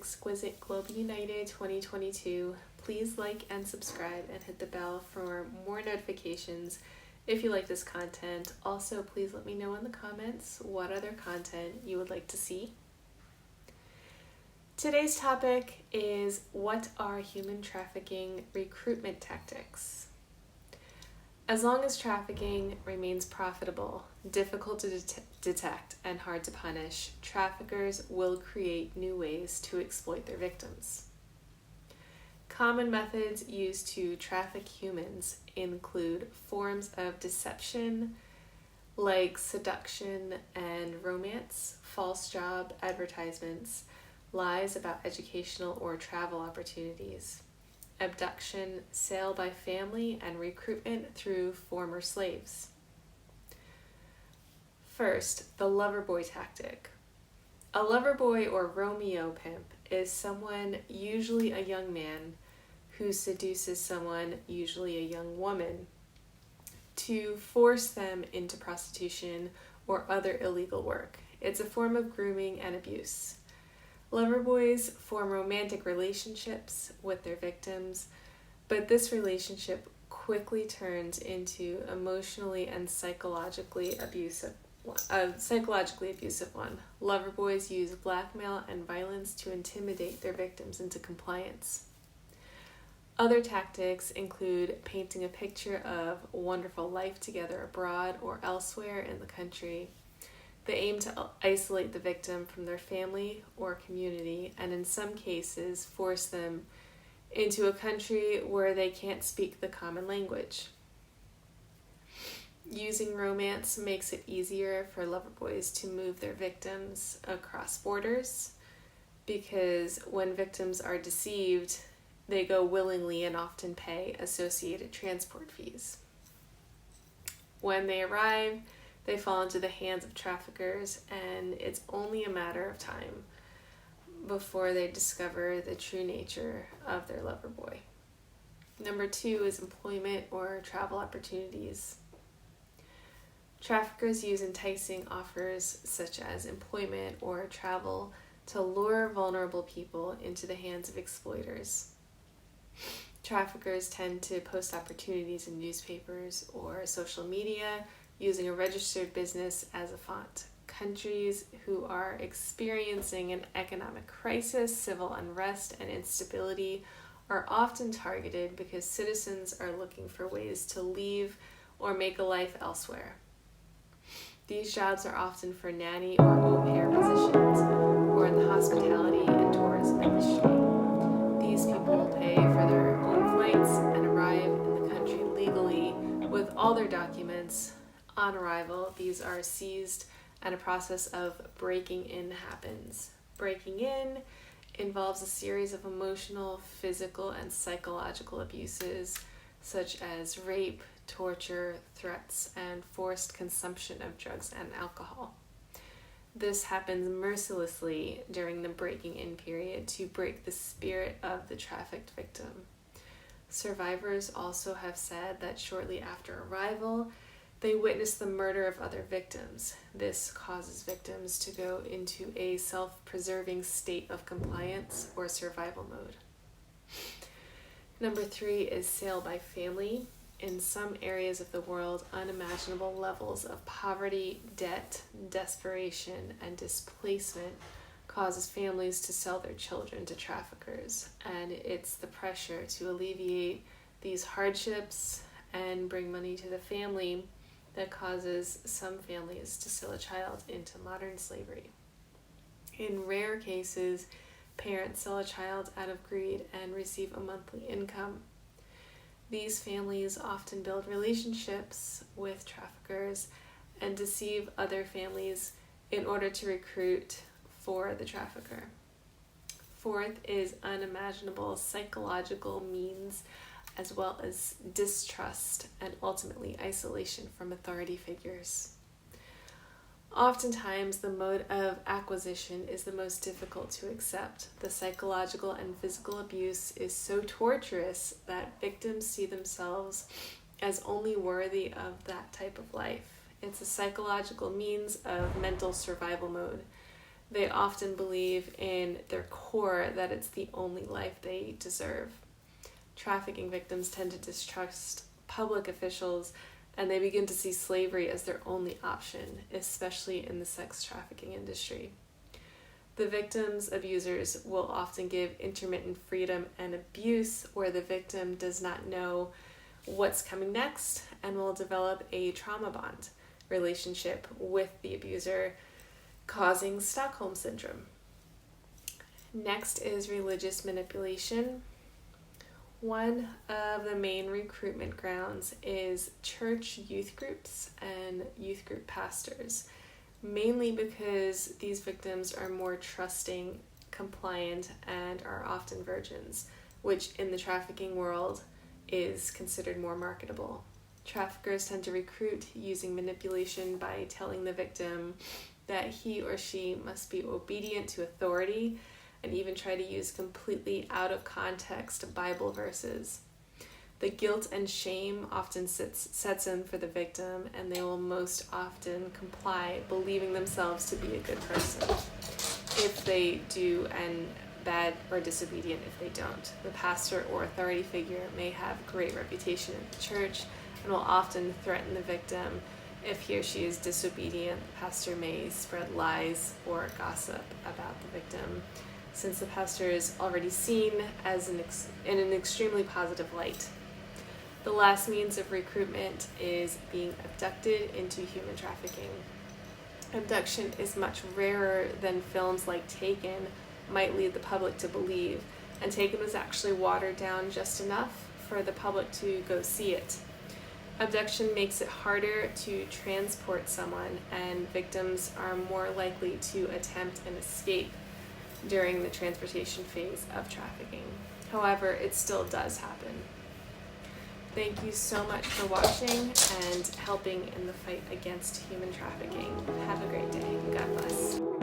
Exquisite Globe United 2022. Please like and subscribe and hit the bell for more notifications if you like this content. Also, please let me know in the comments what other content you would like to see. Today's topic is, what are human trafficking recruitment tactics? As long as trafficking remains profitable, difficult to detect, and hard to punish, traffickers will create new ways to exploit their victims. Common methods used to traffic humans include forms of deception like seduction and romance, false job advertisements, lies about educational or travel opportunities, abduction, sale by family, and recruitment through former slaves. First, the lover boy tactic. A lover boy or Romeo pimp is someone, usually a young man, who seduces someone, usually a young woman, to force them into prostitution or other illegal work. It's a form of grooming and abuse. Lover boys form romantic relationships with their victims, but this relationship quickly turns into emotionally and psychologically abusive one. Lover boys use blackmail and violence to intimidate their victims into compliance. Other tactics include painting a picture of a wonderful life together abroad or elsewhere in the country. They aim to isolate the victim from their family or community, and in some cases force them into a country where they can't speak the common language. Using romance makes it easier for lover boys to move their victims across borders, because when victims are deceived, they go willingly and often pay associated transport fees. When they arrive, they fall into the hands of traffickers, and it's only a matter of time before they discover the true nature of their lover boy. Number 2 is employment or travel opportunities. Traffickers use enticing offers such as employment or travel to lure vulnerable people into the hands of exploiters. Traffickers tend to post opportunities in newspapers or social media using a registered business as a font. Countries who are experiencing an economic crisis, civil unrest, and instability are often targeted because citizens are looking for ways to leave or make a life elsewhere. These jobs are often for nanny or au pair positions, or in the hospitality and tourism industry. These people pay for their own flights and arrive in the country legally with all their documents. On arrival, these are seized and a process of breaking in happens. Breaking in involves a series of emotional, physical, and psychological abuses such as rape, torture, threats, and forced consumption of drugs and alcohol. This happens mercilessly during the breaking in period to break the spirit of the trafficked victim. Survivors also have said that shortly after arrival, they witness the murder of other victims. This causes victims to go into a self-preserving state of compliance or survival mode. Number 3 is sale by family. In some areas of the world, unimaginable levels of poverty, debt, desperation, and displacement causes families to sell their children to traffickers, and it's the pressure to alleviate these hardships and bring money to the family that causes some families to sell a child into modern slavery. In rare cases, parents sell a child out of greed and receive a monthly income. These families often build relationships with traffickers and deceive other families in order to recruit for the trafficker. Fourth is unimaginable psychological means, as well as distrust and ultimately isolation from authority figures. Oftentimes, the mode of acquisition is the most difficult to accept. The psychological and physical abuse is so torturous that victims see themselves as only worthy of that type of life. It's a psychological means of mental survival mode. They often believe in their core that it's the only life they deserve. Trafficking victims tend to distrust public officials, and they begin to see slavery as their only option, especially in the sex trafficking industry. The victim's abusers will often give intermittent freedom and abuse, where the victim does not know what's coming next and will develop a trauma bond relationship with the abuser, causing Stockholm Syndrome. Next is religious manipulation. One of the main recruitment grounds is church youth groups and youth group pastors, mainly because these victims are more trusting, compliant, and are often virgins, which in the trafficking world is considered more marketable. Traffickers tend to recruit using manipulation by telling the victim that he or she must be obedient to authority, and even try to use completely out of context Bible verses. The guilt and shame often sets in for the victim, and they will most often comply, believing themselves to be a good person if they do, and bad or disobedient if they don't. The pastor or authority figure may have great reputation in the church and will often threaten the victim. If he or she is disobedient, the pastor may spread lies or gossip about the victim, since the pastor is already seen as in an extremely positive light. The last means of recruitment is being abducted into human trafficking. Abduction is much rarer than films like Taken might lead the public to believe, and Taken was actually watered down just enough for the public to go see it. Abduction makes it harder to transport someone, and victims are more likely to attempt an escape during the transportation phase of trafficking. However, it still does happen. Thank you so much for watching and helping in the fight against human trafficking. Have a great day. God bless.